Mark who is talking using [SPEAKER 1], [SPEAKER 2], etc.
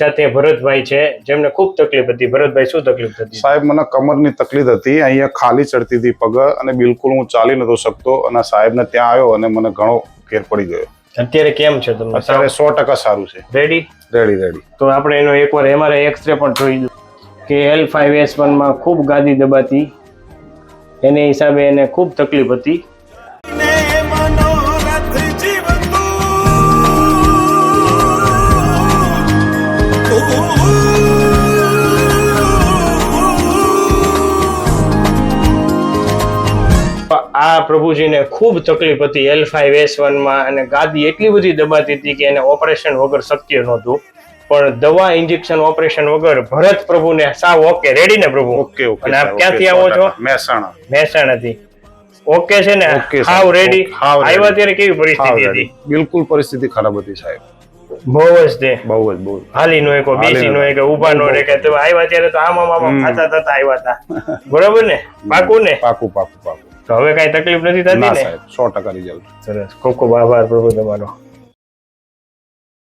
[SPEAKER 1] સાથે ભરતભાઈ છે જેમને ખૂબ તકલીફ હતી. ભરતભાઈ, શું તકલીફ હતી?
[SPEAKER 2] સાહેબ, મને કમરની તકલીફ હતી. અહીંયા ખાલી ચડતી હતી પગ અને બિલકુલ હું ચાલી નતો શકતો, અને સાહેબને ત્યાં આવ્યો અને મને ઘણો ફેર પડી ગયો.
[SPEAKER 1] અત્યારે કેમ છે તમને?
[SPEAKER 2] અત્યારે 100% સારું છે.
[SPEAKER 1] Ready
[SPEAKER 2] ready.
[SPEAKER 1] તો આપણે એનો એકવાર એમઆરઆઈ એક્સરે પણ જોઈ લો કે L5S1 માં ખૂબ ગાદી દબાતી, એને હિસાબે એને ખૂબ તકલીફ હતી. આ પ્રભુજીને ખૂબ તકલીફ હતી L5S1 માં, અને ગાદી એટલી બધી દબાતી હતી કે એને ઓપરેશન વગર શક્ય નહોતું. પણ દવા, ઇન્જેક્શન, ઓપરેશન વગર ભરત પ્રભુને સાવ ઓકે. રેડી ને પ્રભુ?
[SPEAKER 2] ઓકે.
[SPEAKER 1] અને આપ ક્યાંથી આવો છો? મહેસાણાથી. ઓકે છે ને? હાવ રેડી. આવ્યા ત્યારે કેવી પરિસ્થિતિ હતી?
[SPEAKER 2] બિલકુલ પરિસ્થિતિ ખરાબ હતી સાહેબ.
[SPEAKER 1] બહુ જ તે
[SPEAKER 2] બહુ જ
[SPEAKER 1] હાલી નો એક, બેસી નો એક, ઉભા નો એક. તમે આવ્યા ત્યારે તો આમ ખાતા આવ્યા હતા. બરોબર ને? પાકું ને?
[SPEAKER 2] પાકું.
[SPEAKER 1] તો હવે કઈ તકલીફ નથી થતી ને?
[SPEAKER 2] 100% રિઝલ્ટ.
[SPEAKER 1] સરસ. ખૂબ ખૂબ આભાર પ્રભુ તમારો.